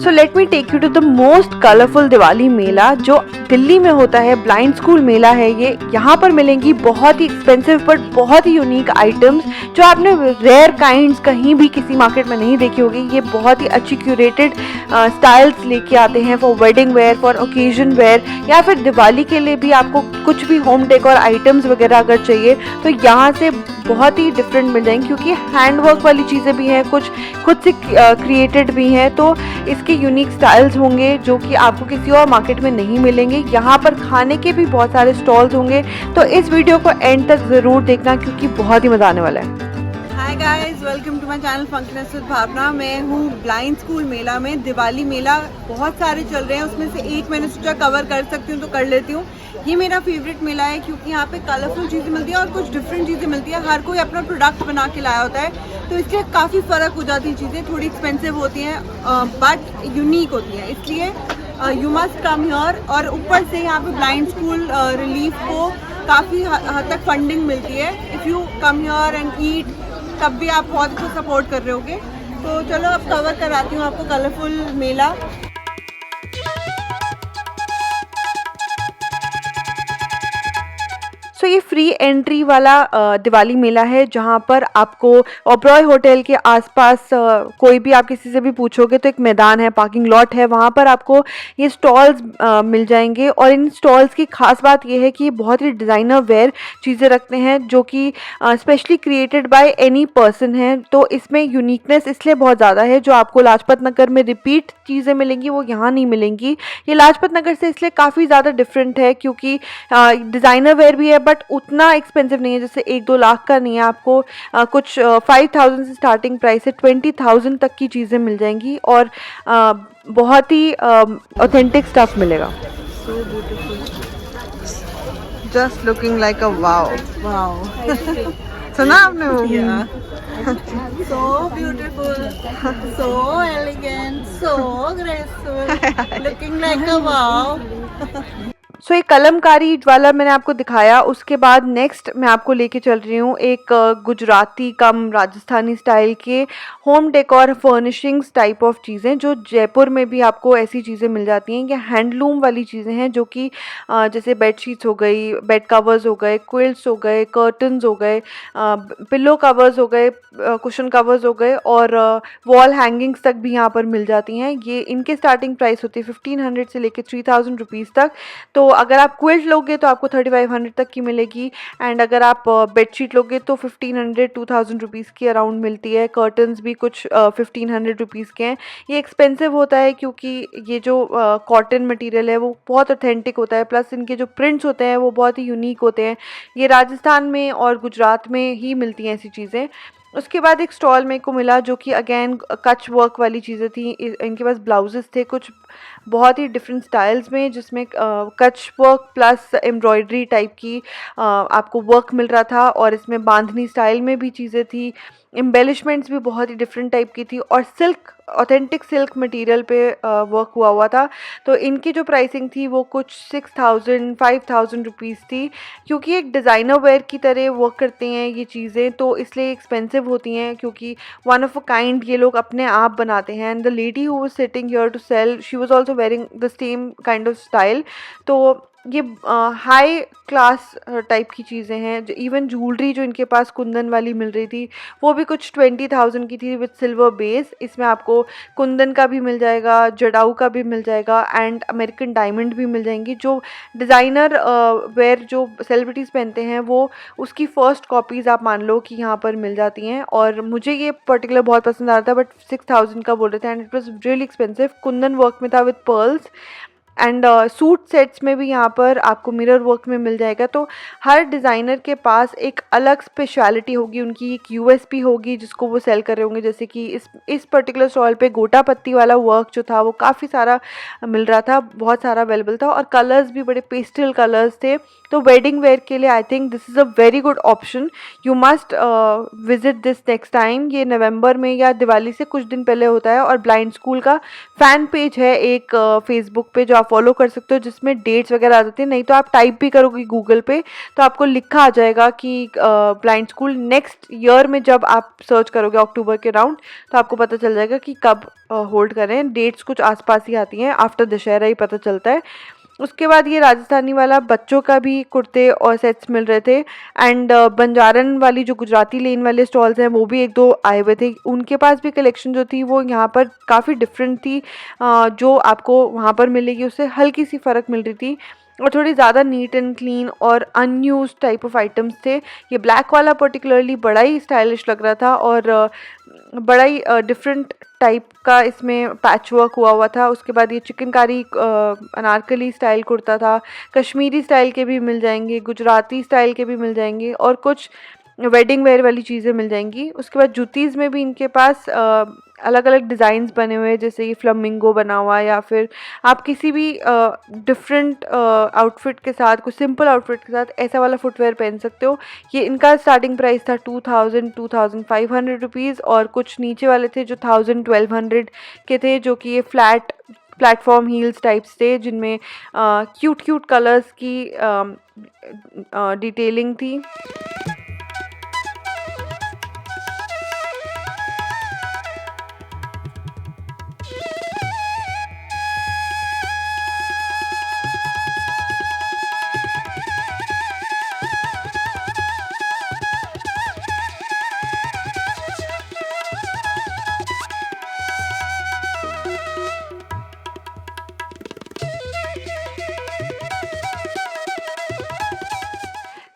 So let me take you to the most colourful Diwali mela जो दिल्ली में होता है। ब्लाइंड स्कूल मेला है ये। यहाँ पर मिलेंगी बहुत ही एक्सपेंसिव बट बहुत ही यूनिक आइटम्स जो आपने रेयर काइंड्स कहीं भी किसी मार्केट में नहीं देखी होगी। ये बहुत ही अच्छी क्यूरेटेड स्टाइल्स लेके आते हैं for wedding wear, for occasion wear, या फिर दिवाली के लिए भी आपको कुछ भी होम डेकोर आइटम्स वगैरह अगर चाहिए तो यहाँ से बहुत ही डिफरेंट मिल जाएंगे, क्योंकि हैंडवर्क वाली चीज़ें भी हैं, कुछ खुद से क्रिएटेड भी हैं। तो इसके यूनिक स्टाइल्स होंगे जो कि आपको किसी और मार्केट में नहीं मिलेंगे। यहाँ पर खाने के भी बहुत सारे स्टॉल्स होंगे, तो इस वीडियो को एंड तक ज़रूर देखना क्योंकि बहुत ही मज़ा आने वाला है। Hi guys, welcome to my channel functioners with Bhavna. मैं हूँ ब्लाइंड स्कूल मेला में। दिवाली मेला बहुत सारे चल रहे हैं, उसमें से एक मैंने सोचा कवर कर सकती हूँ तो कर लेती हूँ। ये मेरा फेवरेट मेला है क्योंकि यहाँ पे कलरफुल चीज़ें मिलती हैं और कुछ डिफरेंट चीज़ें मिलती हैं। हर कोई अपना प्रोडक्ट बना के लाया होता है, तो इसलिए काफ़ी फ़र्क हो जाती है। चीज़ें थोड़ी एक्सपेंसिव होती हैं बट यूनिक होती हैं, इसलिए यू मस्ट कम हियर। और ऊपर से यहाँ पे ब्लाइंड स्कूल रिलीफ को काफ़ी हद तक फंडिंग मिलती है। If you come here and eat तब भी आप बहुत कुछ सपोर्ट कर रहे होगे। तो चलो अब कवर कराती हूँ आपको कलरफुल मेला। सो ये फ्री एंट्री वाला दिवाली मेला है जहाँ पर आपको ओबरॉय होटल के आसपास कोई भी आप किसी से भी पूछोगे तो एक मैदान है, पार्किंग लॉट है, वहाँ पर आपको ये स्टॉल्स मिल जाएंगे। और इन स्टॉल्स की खास बात ये है कि ये बहुत ही डिज़ाइनर वेयर चीज़ें रखते हैं जो कि specially created by any person है। तो इसमें यूनिकनेस इसलिए बहुत ज़्यादा है। जो आपको लाजपत नगर में रिपीट चीज़ें मिलेंगी वो यहाँ नहीं मिलेंगी। ये लाजपत नगर से इसलिए काफ़ी ज़्यादा डिफरेंट है क्योंकि डिज़ाइनर वेयर भी है बट उतना एक्सपेंसिव नहीं है, जैसे 1-2 लाख का नहीं है। आपको कुछ 5,000 से स्टार्टिंग प्राइस है, 20,000 तक की चीज़ें मिल जाएंगी और बहुत ही ऑथेंटिक स्टफ मिलेगा। So beautiful, just looking like a wow. Wow. सुना आपने वो? So beautiful, so elegant, so graceful, looking like a wow. So एक कलमकारी वाला मैंने आपको दिखाया। उसके बाद नेक्स्ट मैं आपको लेके चल रही हूँ एक गुजराती कम राजस्थानी स्टाइल के home decor furnishings type of चीज़ें जो जयपुर में भी आपको ऐसी चीज़ें मिल जाती हैं। ये हैंडलूम वाली चीज़ें हैं जो कि जैसे बेडशीट्स हो गई, बेड कवर्स हो गए, क्विल्ट्स हो गए, कर्टन्स हो गए, पिलो कवर्स हो गए, कुशन कवर्स हो गए और वॉल हैंगिंग्स तक भी यहाँ पर मिल जाती हैं। ये इनके स्टार्टिंग प्राइस होती है 1500 से लेकर 3000 रुपीज़ तक। तो अगर आप क्विल्ट लोगे तो आपको 3500 तक की मिलेगी, एंड अगर आप बेडशीट लोगे तो 1500-2000 रुपीज़ की अराउंड मिलती है। कर्टन्स भी कुछ 1500 रुपीज़ के हैं। ये एक्सपेंसिव होता है क्योंकि ये जो कॉटन मटेरियल है वो बहुत ऑथेंटिक होता है, प्लस इनके जो प्रिंट्स होते हैं वो बहुत ही यूनिक होते हैं। ये राजस्थान में और गुजरात में ही मिलती हैं ऐसी चीज़ें। उसके बाद एक स्टॉल मेरे को मिला जो कि अगेन कच वर्क वाली चीज़ें थी। इनके पास ब्लाउजेस थे कुछ बहुत ही डिफरेंट स्टाइल्स में, जिसमें कच वर्क प्लस एम्ब्रॉयडरी टाइप की आपको वर्क मिल रहा था। और इसमें बांधनी स्टाइल में भी चीज़ें थी, एम्बेलिशमेंट्स भी बहुत ही डिफरेंट टाइप की थी और सिल्क, ऑथेंटिक सिल्क मटेरियल पे वर्क हुआ था। तो इनकी जो प्राइसिंग थी वो कुछ 6,000-5,000 रुपीज़ थी। क्योंकि एक डिज़ाइनर वेयर की तरह वर्क करते हैं ये चीज़ें, तो इसलिए एक्सपेंसिव होती हैं क्योंकि वन ऑफ अ काइंड ये लोग अपने आप बनाते हैं। And the lady who was sitting here to sell, she was also wearing the same kind of style. तो ये हाई क्लास टाइप की चीज़ें हैं। जो इवन ज्वेलरी जो इनके पास कुंदन वाली मिल रही थी वो भी कुछ 20,000 की थी विद सिल्वर बेस। इसमें आपको कुंदन का भी मिल जाएगा, जड़ाऊ का भी मिल जाएगा एंड अमेरिकन डायमंड भी मिल जाएंगी। जो डिज़ाइनर वेयर जो सेलिब्रिटीज़ पहनते हैं वो उसकी फ़र्स्ट कॉपीज़ आप मान लो कि यहाँ पर मिल जाती हैं। और मुझे ये पर्टिकुलर बहुत पसंद आ रहा था बट 6,000 का बोल रहे थे and it was really expensive. Kundan work में था with pearls and suit sets में भी यहाँ पर आपको मिरर वर्क में मिल जाएगा। तो हर डिज़ाइनर के पास एक अलग स्पेशलिटी होगी, उनकी एक यूएसपी होगी जिसको वो सेल कर रहे होंगे। जैसे कि इस पर्टिकुलर स्टॉल पे गोटा पत्ती वाला वर्क जो था वो काफ़ी सारा मिल रहा था, बहुत सारा अवेलेबल था और कलर्स भी बड़े पेस्टल कलर्स थे। तो वेडिंग वेयर के लिए I think this is a very good option. You must visit this next time. ये नवंबर में या दिवाली से कुछ दिन पहले होता है और ब्लाइंड स्कूल का फ़ैन पेज है एक फेसबुक पे जो आप फॉलो कर सकते हो जिसमें डेट्स वगैरह आ जाती हैं, नहीं तो आप टाइप भी करोगे गूगल पे तो आपको लिखा आ जाएगा कि ब्लाइंड स्कूल नेक्स्ट ईयर में। जब आप सर्च करोगे अक्टूबर के राउंड तो आपको पता चल जाएगा कि कब होल्ड कर रहे हैं। डेट्स कुछ आसपास ही आती हैं, आफ्टर दशहरा ही पता चलता है। उसके बाद ये राजस्थानी वाला बच्चों का भी कुर्ते और सेट्स मिल रहे थे। एंड बंजारन वाली जो गुजराती लेन वाले स्टॉल्स हैं वो भी एक दो आए हुए थे, उनके पास भी कलेक्शन जो थी वो यहाँ पर काफ़ी डिफरेंट थी। जो आपको वहाँ पर मिलेगी उससे हल्की सी फ़र्क मिल रही थी और थोड़ी ज़्यादा नीट एंड क्लीन और अनयूज्ड टाइप ऑफ आइटम्स थे। ये ब्लैक वाला पर्टिकुलरली बड़ा ही स्टाइलिश लग रहा था और बड़ा ही डिफरेंट टाइप का इसमें पैच वर्क हुआ था। उसके बाद ये चिकनकारी अनारकली स्टाइल कुर्ता था, कश्मीरी स्टाइल के भी मिल जाएंगे, गुजराती स्टाइल के भी मिल जाएंगे और कुछ वेडिंग वेयर वाली चीज़ें मिल जाएंगी। उसके बाद जूतीज़ में भी इनके पास अलग अलग डिज़ाइंस बने हुए हैं, जैसे ये फ्लमिंगो बना हुआ या फिर आप किसी भी डिफरेंट आउटफिट के साथ, कुछ सिंपल आउटफिट के साथ ऐसा वाला फुटवेयर पहन सकते हो। ये इनका स्टार्टिंग प्राइस था 2500 रुपीज़ और कुछ नीचे वाले थे जो 1200 के थे, जो कि ये फ्लैट प्लेटफॉर्म हील्स टाइप्स थे जिनमें क्यूट क्यूट कलर्स की डिटेलिंग थी।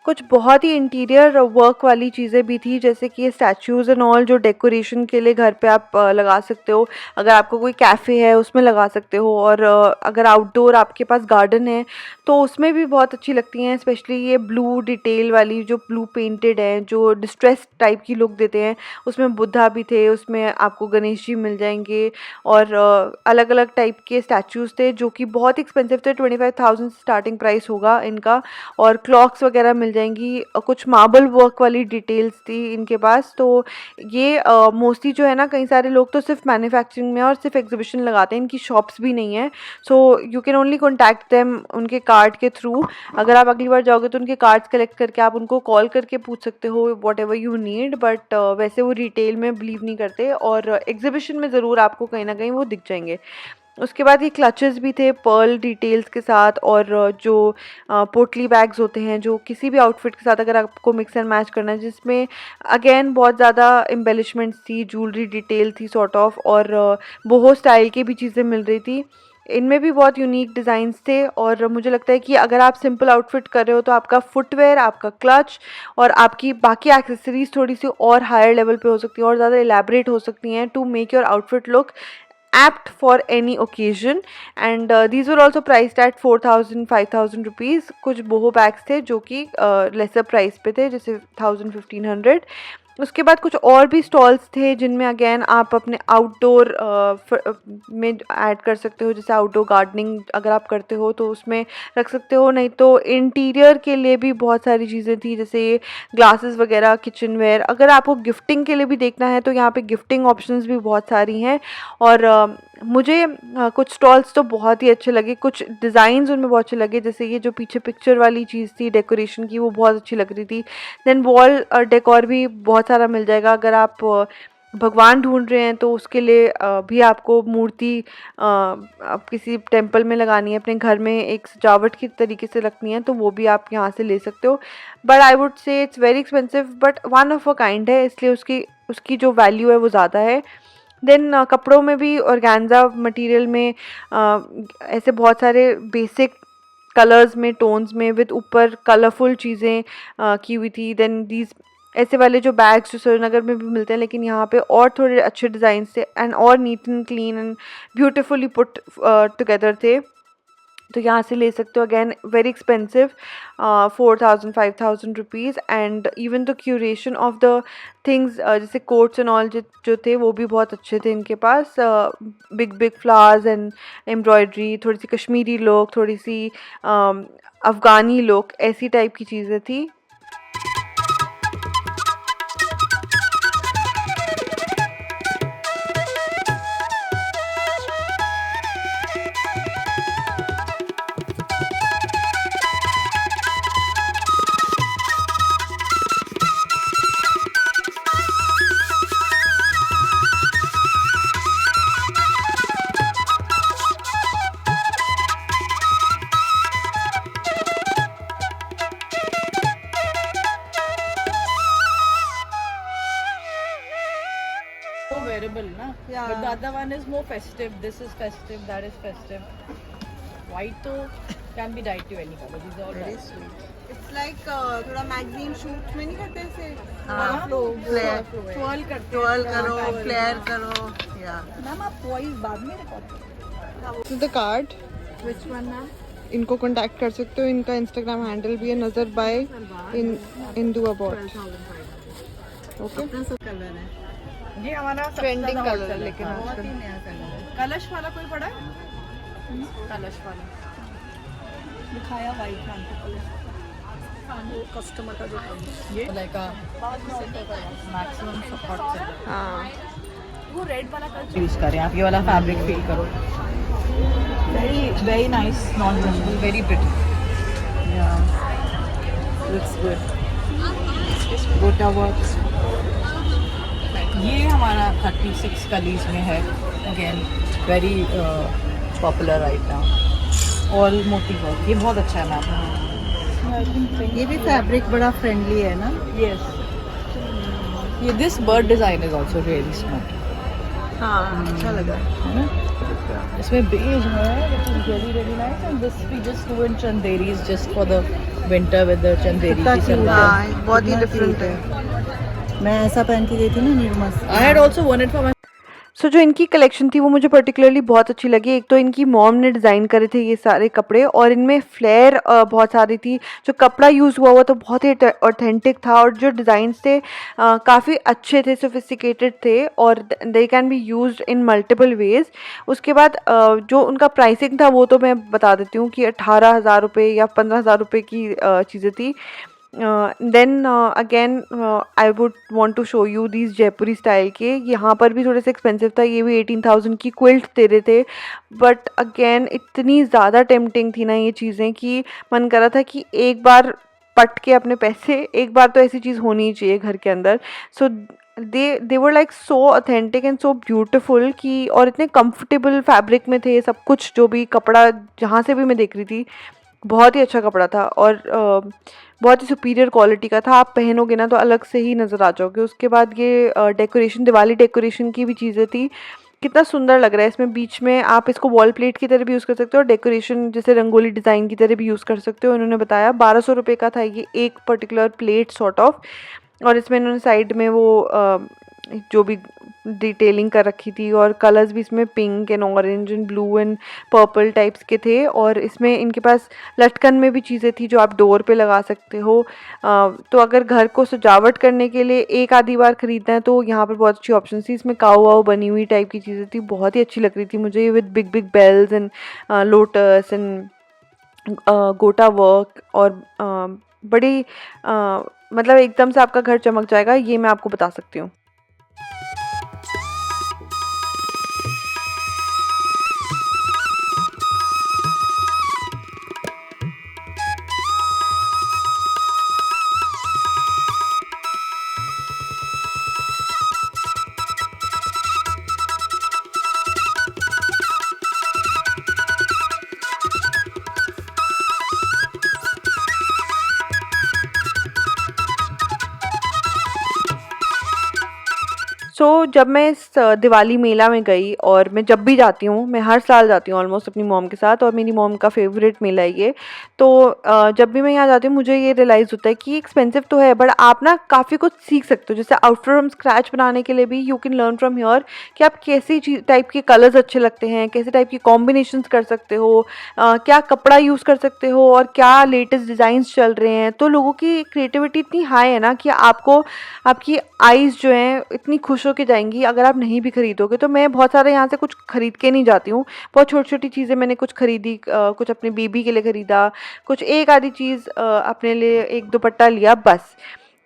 कुछ बहुत ही इंटीरियर वर्क वाली चीज़ें भी थी, जैसे कि ये स्टैचूज़ एंड ऑल जो डेकोरेशन के लिए घर पे आप लगा सकते हो। अगर आपको कोई कैफ़े है उसमें लगा सकते हो और अगर आउटडोर आपके पास गार्डन है तो उसमें भी बहुत अच्छी लगती हैं। स्पेशली ये ब्लू डिटेल वाली जो ब्लू पेंटेड है, जो डिस्ट्रेस टाइप की लुक देते हैं। उसमें बुद्धा भी थे, उसमें आपको गणेश जी मिल जाएंगे और अलग अलग टाइप के स्टैचूज़ थे जो कि बहुत एक्सपेंसिव थे। 25,000 स्टार्टिंग प्राइस होगा इनका। और क्लॉक्स वगैरह मिल जाएंगी, कुछ मार्बल वर्क वाली डिटेल्स थी इनके पास। तो ये मोस्टली जो है ना, कई सारे लोग तो सिर्फ मैन्युफैक्चरिंग में और सिर्फ एग्जीबिशन लगाते हैं, इनकी शॉप्स भी नहीं है। So you can only contact them उनके कार्ड के थ्रू। अगर आप अगली बार जाओगे तो उनके कार्ड्स कलेक्ट करके आप उनको कॉल करके पूछ सकते हो what ever you need, but वैसे वो रिटेल में बिलीव नहीं करते और एग्जीबिशन में ज़रूर आपको कहीं ना कहीं वो दिख जाएंगे। उसके बाद ये क्लचेस भी थे पर्ल डिटेल्स के साथ और जो पोटली बैग्स होते हैं जो किसी भी आउटफिट के साथ अगर आपको मिक्स एंड मैच करना है, जिसमें अगेन बहुत ज़्यादा एम्बेलिशमेंट्स थी, ज्वेलरी डिटेल थी सॉर्ट ऑफ, और बोहो स्टाइल की भी चीज़ें मिल रही थी। इनमें भी बहुत यूनिक डिज़ाइंस थे और मुझे लगता है कि अगर आप सिंपल आउटफिट कर रहे हो तो आपका फुटवेयर, आपका क्लच और आपकी बाकी एक्सेसरीज थोड़ी सी और हायर लेवल पे हो सकती हैं और ज़्यादा एलैबोरेट हो सकती हैं to make your outfit look apt for any occasion. And these were also priced at 4,000-5,000 rupees. कुछ बोहो बैग्स थे जो कि लेसर प्राइस पे थे, जैसे 1,000-1,500। उसके बाद कुछ और भी स्टॉल्स थे जिनमें अगेन आप अपने आउटडोर में ऐड कर सकते हो, जैसे आउटडोर गार्डनिंग अगर आप करते हो तो उसमें रख सकते हो, नहीं तो इंटीरियर के लिए भी बहुत सारी चीज़ें थी, जैसे ये ग्लासेस वगैरह, किचन वेयर। अगर आपको गिफ्टिंग के लिए भी देखना है तो यहाँ पे गिफ्टिंग ऑप्शंस भी बहुत सारी हैं। और मुझे कुछ स्टॉल्स तो बहुत ही अच्छे लगे, कुछ डिज़ाइंस उनमें बहुत अच्छे लगे, जैसे ये जो पीछे पिक्चर वाली चीज़ थी डेकोरेशन की वो बहुत अच्छी लग रही थी। देन वॉल डेकोर भी बहुत सारा मिल जाएगा। अगर आप भगवान ढूंढ रहे हैं तो उसके लिए भी आपको मूर्ति आप किसी टेंपल में लगानी है, अपने घर में एक सजावट की तरीके से रखनी है, तो वो भी आप यहाँ से ले सकते हो। But I would say it's very expensive, but one of a kind है, इसलिए उसकी जो वैल्यू है वो ज़्यादा है। देन कपड़ों में भी ऑर्गेन्जा मटेरियल में ऐसे बहुत सारे बेसिक कलर्स में, टोन्स में, विद ऊपर कलरफुल चीज़ें की हुई थी। देन दीज ऐसे वाले जो बैग्स जो श्रीनगर में भी मिलते हैं, लेकिन यहाँ पे और थोड़े अच्छे डिज़ाइन थे एंड और neat and clean and beautifully put together थे, तो यहाँ से ले सकते हो। Again very expensive, 4,000-5,000 rupees. And even the curation of the things, जैसे कोट्स एंड ऑल जो थे वो भी बहुत अच्छे थे इनके पास। Big big flowers and embroidery, थोड़ी सी कश्मीरी लुक, थोड़ी सी अफ़गानी लुक, ऐसी टाइप की चीज़ें थी। other one is more festive. This is festive, that is festive. White तो can be dyed to any color. These are all Very dyed. sweet. It's like थोड़ा मैगजीन शूट में नहीं करते ऐसे हाँ, फ्लेयर Twirl करते हैं. ट्विर्ल करो फ्लेयर करो या मैम आप वॉइस बाद में record the card Which one ma'am? इनको कांटेक्ट कर सकते हो, इनका इंस्टाग्राम हैंडल भी है नजर बाय इन डू अबाउट। ओके, कलर है ये हमारा सबसे ट्रेंडिंग ज़्यादा कलर है hot लेकिन हाँ, बहुत ही नया कलर है कलश वाला कोई पड़ा है? कलश वाला दिखाया वाइट नाम का कलश कस्टमर का जो ये लाइक मैक्सिमम सपोर्ट हाँ। वो रेड वाला कलर यूज करें आप, ये वाला फैब्रिक फील करो, वेरी वेरी नाइस, नॉन जंगल, वेरी प्रिटी, लुक्स गुड, गोटा वर्क्स। ये हमारा 36 कलीज में है, again very popular right now, all मोती वर्क, ये बहुत अच्छा है मैम। ये भी फैब्रिक बड़ा फ्रेंडली है ना यस, ये this bird design is also really smart, हाँ अच्छा लगा है ना? इसमें बेज है which is really really nice, and this we just do in chanderis just for the winter with the chanderi की सलवार। हाँ बहुत ही डिफरेंट है। मैं ऐसा पहन के गई थी ना निर्मा से। I had also worn it for my सो जो इनकी कलेक्शन थी वो मुझे पर्टिकुलरली बहुत अच्छी लगी। एक तो इनकी मॉम ने डिज़ाइन करे थे ये सारे कपड़े, और इनमें फ्लेयर बहुत सारी थी, जो कपड़ा यूज़ हुआ तो बहुत ही ऑथेंटिक था, और जो डिज़ाइंस थे काफ़ी अच्छे थे, सोफिस्टिकेटेड थे, और they can be used in multiple ways. उसके बाद जो उनका प्राइसिंग था वो तो मैं बता देती हूँ कि 18,000 रुपये या 15,000 रुपये की चीज़ें थी। Then again I would want to show you these Jaipuri style के। यहाँ पर भी थोड़े से एक्सपेंसिव था, ये भी 18,000 की क्विल्ट दे रहे थे, बट अगेन इतनी ज़्यादा टेम्पटिंग थी ना ये चीज़ें कि मन कर रहा था कि एक बार पट के अपने पैसे, एक बार तो ऐसी चीज़ होनी ही चाहिए घर के अंदर। So they were like so authentic and so beautiful कि, और इतने कंफर्टेबल फैब्रिक में थे सब कुछ, जो भी कपड़ा जहाँ से भी मैं देख रही थी बहुत ही अच्छा कपड़ा था, और बहुत ही सुपीरियर क्वालिटी का था। आप पहनोगे ना तो अलग से ही नज़र आ जाओगे। उसके बाद ये डेकोरेशन, दिवाली डेकोरेशन की भी चीज़ें थी, कितना सुंदर लग रहा है। इसमें बीच में आप इसको वॉल प्लेट की तरह भी यूज़ कर सकते हो, और डेकोरेशन जैसे रंगोली डिज़ाइन की तरह भी यूज़ कर सकते हो। इन्होंने बताया 1200 रुपये का था ये एक पर्टिकुलर प्लेट सॉर्ट ऑफ, और इसमें इन्होंने साइड में वो जो भी डिटेलिंग कर रखी थी, और कलर्स भी इसमें pink and orange and blue and purple types के थे, और इसमें इनके पास लटकन में भी चीज़ें थी जो आप डोर पे लगा सकते हो। तो अगर घर को सजावट करने के लिए एक आधी बार ख़रीदना है तो यहाँ पर बहुत अच्छी ऑप्शन थी। इसमें काऊ वाऊ बनी हुई टाइप की चीज़ें थी, बहुत ही अच्छी लग रही थी मुझे, with big big bells and lotus and gota work, और बड़ी मतलब एकदम से आपका घर चमक जाएगा, ये मैं आपको बता सकती हूँ। जब मैं इस दिवाली मेला में गई, और मैं जब भी जाती हूँ, मैं हर साल जाती हूँ ऑलमोस्ट अपनी मॉम के साथ, और मेरी मॉम का फेवरेट मेला है ये। तो जब भी मैं यहाँ जाती हूँ मुझे ये रियलाइज़ होता है कि एक्सपेंसिव तो है, बट आप ना काफ़ी कुछ सीख सकते हो। जैसे आउटफिट फ्रॉम स्क्रैच बनाने के लिए भी you can learn from here कि आप कैसी चीज़ टाइप के कलर्स अच्छे लगते हैं, कैसे टाइप की कॉम्बिनेशंस कर सकते हो, क्या कपड़ा यूज़ कर सकते हो, और क्या लेटेस्ट डिज़ाइंस चल रहे हैं। तो लोगों की क्रिएटिविटी इतनी हाई है ना कि आपको, आपकी आइज़ जो हैं इतनी खुश होकर जाएंगी अगर आप नहीं भी खरीदोगे। तो मैं बहुत सारे यहाँ से कुछ खरीद के नहीं जाती हूँ, बहुत छोटी छोटी चीज़ें मैंने कुछ खरीदी, कुछ अपने बेबी के लिए ख़रीदा, कुछ एक आधी चीज़ अपने लिए, एक दुपट्टा लिया बस।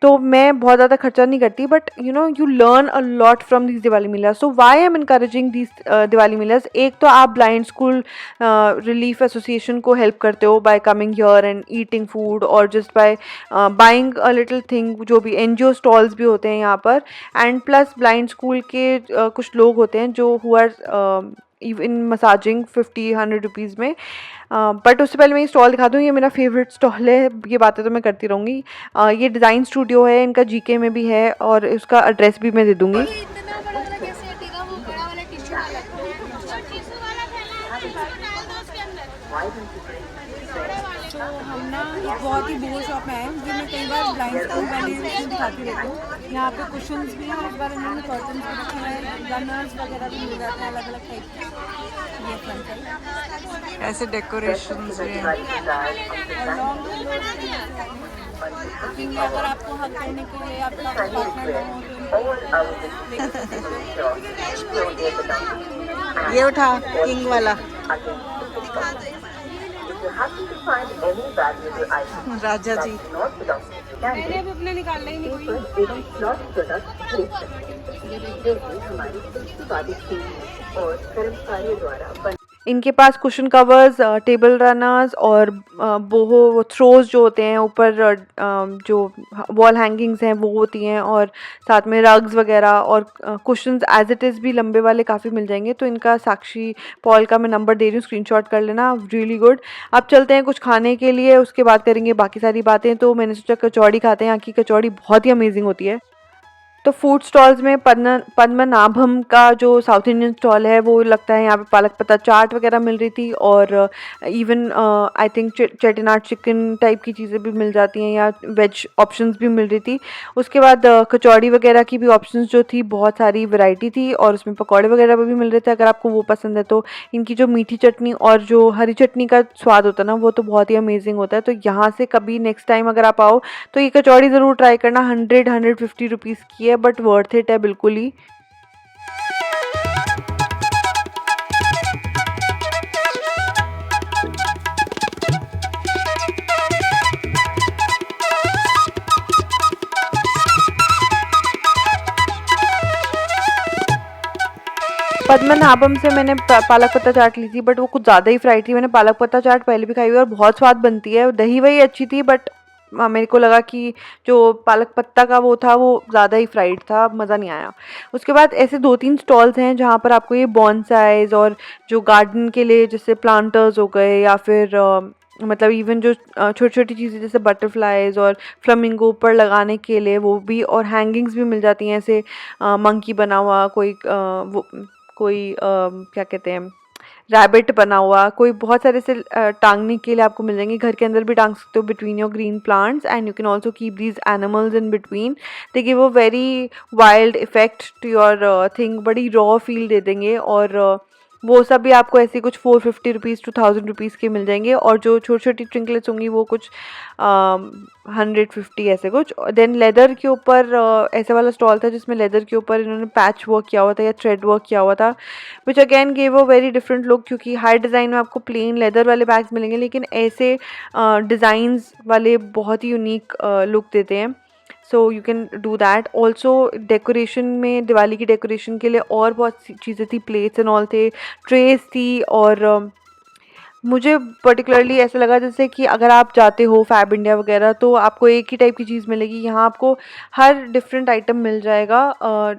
तो मैं बहुत ज़्यादा खर्चा नहीं करती, but you learn a lot from this Diwali mela. So why I am encouraging this Diwali melas. एक तो आप ब्लाइंड स्कूल रिलीफ एसोसिएशन को हेल्प करते हो by coming here and eating food, और just by buying a little thing, जो भी NGO स्टॉल्स भी होते हैं यहाँ पर, एंड प्लस ब्लाइंड स्कूल के कुछ लोग होते हैं जो who are even massaging 50-100 rupees में। बट उससे पहले मैं ये स्टॉल दिखा दूँ, ये मेरा फेवरेट स्टॉल है, ये बातें तो मैं करती रहूँगी। ये डिज़ाइन स्टूडियो है, इनका GK में भी है, और उसका एड्रेस भी मैं दे दूँगी। तो हम ना एक बहुत ही बोर शॉप में आए हैं, जो मैं कई बार ब्लाइंड स्कूल वाले उसमें दिखाती रहती हूँ। यहाँ पे कुशन्स भी हैं और इस बार इन्होंने कर्टन्स भी रखे हुए हैं, गनर्स वगैरह भी मिल जाते हैं अलग अलग टाइप के। ये फ्रंट है, ऐसे डेकोरेशंस भी हैं। और लॉन्ग कुकिंग में अगर आपको हक करने के लिए आपका पार्टनर ना हो तो ये उठा किंग वाला राजा जी। मैंने अभी अपने निकालना ही नहीं कोई। इनके पास कुशन कवर्स, टेबल रनर्स और बोहो थ्रोज जो होते हैं ऊपर, जो वॉल हैंगिंग्स हैं वो होती हैं, और साथ में रग्स वगैरह और कुशन्स एज इट इज़ भी लंबे वाले काफ़ी मिल जाएंगे। तो इनका साक्षी पॉल का मैं नंबर दे रही हूँ, स्क्रीनशॉट कर लेना, रियली गुड। अब चलते हैं कुछ खाने के लिए, उसके बाद करेंगे बाकी सारी बातें। तो मैंने सोचा कचौड़ी खाते हैं, यहाँ की कचौड़ी बहुत ही अमेजिंग होती है। तो फूड स्टॉल्स में पद्मनाभम का जो साउथ इंडियन स्टॉल है वो लगता है, यहाँ पे पालक पत्ता चाट वगैरह मिल रही थी, और even I think Chettinad chicken type की चीज़ें भी मिल जाती हैं, या वेज ऑप्शंस भी मिल रही थी। उसके बाद कचौड़ी वगैरह की भी ऑप्शंस जो थी, बहुत सारी वैरायटी थी, और उसमें पकौड़े वगैरह भी मिल रहे थे। अगर आपको वो पसंद है तो इनकी जो मीठी चटनी और जो हरी चटनी का स्वाद होता है ना, वो तो बहुत ही अमेजिंग होता है। तो यहाँ से कभी नेक्स्ट टाइम अगर आप आओ तो ये कचौड़ी ज़रूर ट्राई करना। 150 रुपीज़ की है, बट वर्थ इट है बिल्कुल ही। पद्मनाभम से मैंने पालक पत्ता चाट ली थी, बट वो कुछ ज़्यादा ही फ्राई थी। मैंने पालक पत्ता चाट पहले भी खाई हुई है और बहुत स्वाद बनती है, दही वही अच्छी थी, बट मेरे को लगा कि जो पालक पत्ता का वो था वो ज़्यादा ही फ्राइड था, मज़ा नहीं आया। उसके बाद ऐसे 2-3 स्टॉल्स हैं जहाँ पर आपको ये बॉन्साइज और जो गार्डन के लिए जैसे प्लांटर्स हो गए, या फिर मतलब इवन जो छोटी छोटी चीज़ें जैसे बटरफ्लाइज और फ्लमिंगो ऊपर लगाने के लिए वो भी, और हैंगिंग्स भी मिल जाती हैं, ऐसे मंकी बना हुआ, कोई क्या कहते हैं, रैबिट बना हुआ, कोई बहुत सारे से टांगने के लिए आपको मिल जाएंगे। घर के अंदर भी टांग सकते हो between your green plants, and you can also keep these animals in between. They give a very wild effect to your thing, बड़ी रॉ फील दे देंगे। और वो सब भी आपको ऐसे कुछ 450 रुपीज़ टू 1000 रुपीज़ के मिल जाएंगे, और जो छोटी छोटी ट्रिंकलेट्स होंगी वो कुछ 150 ऐसे कुछ। देन लेदर के ऊपर ऐसे वाला स्टॉल था जिसमें लेदर के ऊपर इन्होंने पैच वर्क किया हुआ था या थ्रेड वर्क किया हुआ था, which again gave a very different look, क्योंकि हाई डिज़ाइन में आपको प्लेन लेदर वाले बैग्स मिलेंगे, लेकिन ऐसे डिज़ाइंस वाले बहुत ही यूनिक लुक देते हैं। So you can do that also. Decoration में, दिवाली की डेकोरेशन के लिए और बहुत सी चीज़ें थी, प्लेट्स एंड ऑल थे, ट्रेस थी, और मुझे पर्टिकुलरली ऐसा लगा जैसे कि अगर आप जाते हो फैब इंडिया वगैरह तो आपको एक ही टाइप की चीज़ मिलेगी, यहाँ आपको हर डिफरेंट आइटम मिल जाएगा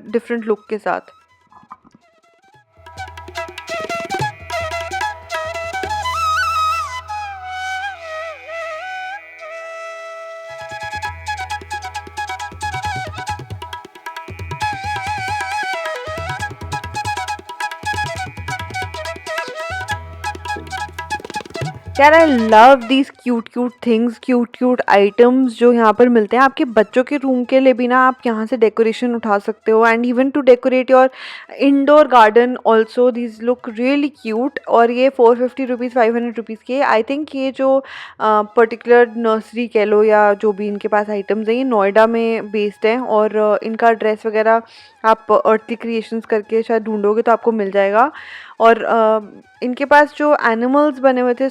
डिफरेंट लुक के साथ। यार I love these cute cute things, cute cute items जो यहाँ पर मिलते हैं। आपके बच्चों के रूम के लिए भी ना आप यहाँ से डेकोरेशन उठा सकते हो, and even to decorate your indoor garden also, these look really cute. और ये 450 रुपीज़ 500 रुपीज़ के। आई थिंक ये जो पर्टिकुलर नर्सरी कह लो या जो भी इनके पास आइटम्स हैं, ये नोएडा में बेस्ड हैं, और इनका ड्रेस वगैरह आप अर्थली क्रिएशंस करके शायद ढूंढोगे तो आपको मिल जाएगा। और इनके पास जो एनिमल्स बने हुए थे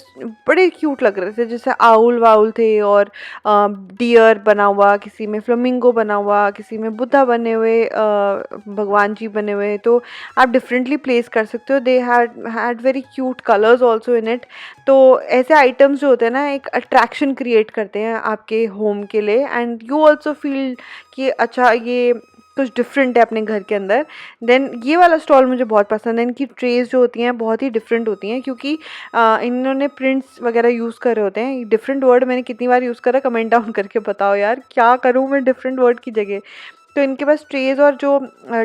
बड़े क्यूट लग रहे थे, जैसे आउल वाउल थे, और डियर बना हुआ, किसी में फ्लेमिंगो बना हुआ, किसी में बुद्धा बने हुए, भगवान जी बने हुए। तो आप डिफरेंटली प्लेस कर सकते हो। They had very cute colours also in it. तो ऐसे आइटम्स जो होते हैं ना, एक अट्रैक्शन क्रिएट करते हैं आपके होम के लिए, एंड यू ऑल्सो फील कि अच्छा ये कुछ डिफरेंट है अपने घर के अंदर। देन ये वाला स्टॉल मुझे बहुत पसंद है। इनकी ट्रेज जो होती हैं बहुत ही डिफरेंट होती हैं, क्योंकि इन्होंने प्रिंट्स वगैरह यूज़ कर रहे होते हैं। डिफरेंट वर्ड मैंने कितनी बार यूज़ करा, कमेंट डाउन करके बताओ यार, क्या करूँ मैं डिफरेंट वर्ड की जगह। तो इनके पास ट्रेज और जो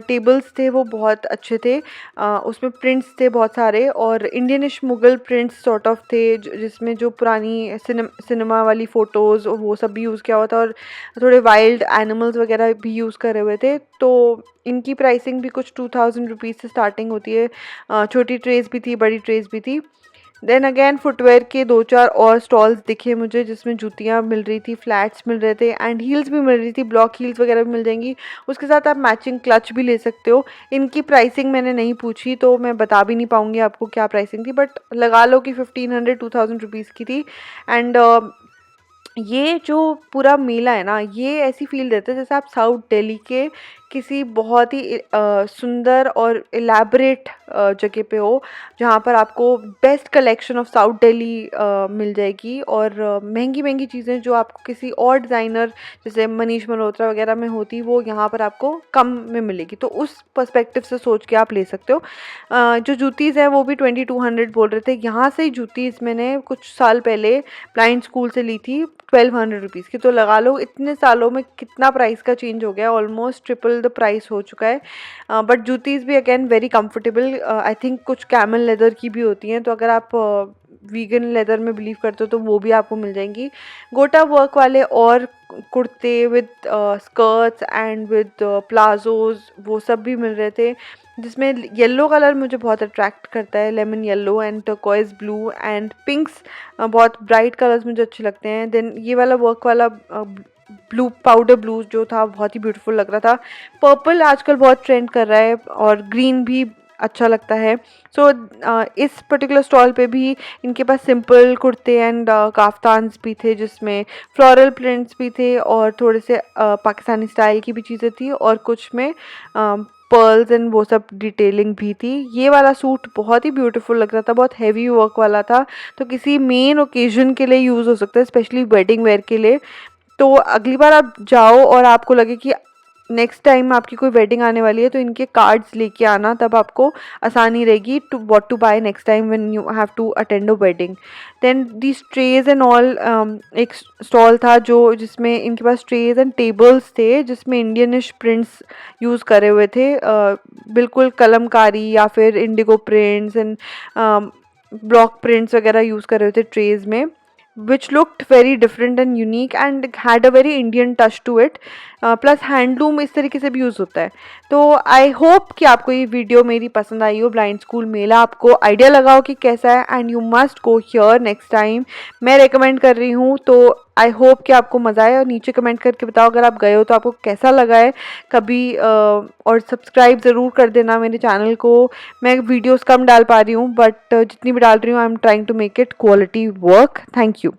टेबल्स थे वो बहुत अच्छे थे। उसमें प्रिंट्स थे बहुत सारे, और इंडियनिश मुगल प्रिंट्स सॉर्ट ऑफ थे, जिसमें जो पुरानी सिनेमा वाली फ़ोटोज़ वो सब भी यूज़ किया हुआ था, और थोड़े वाइल्ड एनिमल्स वगैरह भी यूज़ करे हुए थे। तो इनकी प्राइसिंग भी कुछ 2000 रुपीज़ से स्टार्टिंग होती है। छोटी ट्रेज भी थी, बड़ी ट्रेज भी थी। देन अगेन फुटवेयर के 2-4 और स्टॉल्स दिखे मुझे, जिसमें जूतियाँ मिल रही थी, फ्लैट्स मिल रहे थे, एंड हील्स भी मिल रही थी, ब्लॉक हील्स वगैरह भी मिल जाएंगी। उसके साथ आप मैचिंग क्लच भी ले सकते हो। इनकी प्राइसिंग मैंने नहीं पूछी, तो मैं बता भी नहीं पाऊँगी आपको क्या प्राइसिंग थी, बट लगा लो कि 1500-2000 रुपीज़ की थी। एंड ये जो पूरा मेला है ना, ये ऐसी फ़ील देता है जैसे आप साउथ दिल्ली के किसी बहुत ही सुंदर और इलैबोरेट जगह पे हो, जहाँ पर आपको best collection of south Delhi मिल जाएगी, और महंगी-महंगी चीज़ें जो आपको किसी और डिज़ाइनर जैसे मनीष मल्होत्रा वगैरह में होती, वो यहाँ पर आपको कम में मिलेगी। तो उस पर्सपेक्टिव से सोच के आप ले सकते हो। जो जूतीज़ हैं वो भी 2200 बोल रहे थे। यहाँ से जूतीज़ मैंने कुछ साल पहले ब्लाइंड स्कूल से ली थी 1200 रुपीज़ की। तो लगा लो इतने सालों में कितना प्राइस का चेंज हो गया, ऑलमोस्ट ट्रिपल द प्राइस हो चुका है। बट जूतीज़ भी again very comfortable. I think कुछ कैमल लेदर की भी होती हैं, तो अगर आप वीगन लेदर में बिलीव करते हो तो वो भी आपको मिल जाएंगी। गोटा वर्क वाले और कुर्ते with skirts and with palazzos वो सब भी मिल रहे थे, जिसमें येलो कलर मुझे बहुत अट्रैक्ट करता है, lemon yellow and turquoise blue and पिंक्स। बहुत ब्राइट कलर्स मुझे अच्छे लगते हैं। देन ये वाला वर्क वाला ब्लू, पाउडर ब्लू जो था बहुत ही ब्यूटीफुल लग रहा था। पर्पल आजकल बहुत ट्रेंड कर रहा है, और ग्रीन भी अच्छा लगता है। सो इस पर्टिकुलर स्टॉल पे भी इनके पास सिंपल कुर्ते एंड काफ्तान्स भी थे, जिसमें फ्लोरल प्रिंट्स भी थे, और थोड़े से पाकिस्तानी स्टाइल की भी चीज़ें थी, और कुछ में पर्ल्स एंड वो सब डिटेलिंग भी थी। ये वाला सूट बहुत ही ब्यूटीफुल लग रहा था, बहुत हैवी वर्क वाला था, तो किसी मेन ओकेजन के लिए यूज़ हो सकता है, स्पेशली वेडिंग वेयर के लिए। तो अगली बार आप जाओ और आपको लगे कि नेक्स्ट टाइम आपकी कोई वेडिंग आने वाली है, तो इनके कार्ड्स लेके आना, तब आपको आसानी रहेगी to what to buy next time when you have to attend a wedding. Then this trays and all, एक स्टॉल था जो जिसमें इनके पास ट्रेज एंड टेबल्स थे, जिसमें इंडियनिश प्रिंट्स यूज़ करे हुए थे, बिल्कुल कलमकारी या फिर Indigo prints and block prints वगैरह यूज़ करे हुए थे ट्रेज में, which looked very different and unique and had a very Indian touch to it. Plus handloom इस तरीके से भी यूज़ होता है। तो आई होप कि आपको ये वीडियो मेरी पसंद आई हो। ब्लाइंड स्कूल मेला आपको आइडिया लगाओ कि कैसा है, and you must go here next time. मैं रेकमेंड कर रही हूँ, तो आई होप कि आपको मज़ा आए, और नीचे कमेंट करके बताओ अगर आप गए हो तो आपको कैसा लगा है कभी। और सब्सक्राइब ज़रूर कर देना मेरे चैनल को। मैं वीडियोस कम डाल पा रही हूँ, बट जितनी भी डाल रही हूँ I am trying to make it quality work. Thank you.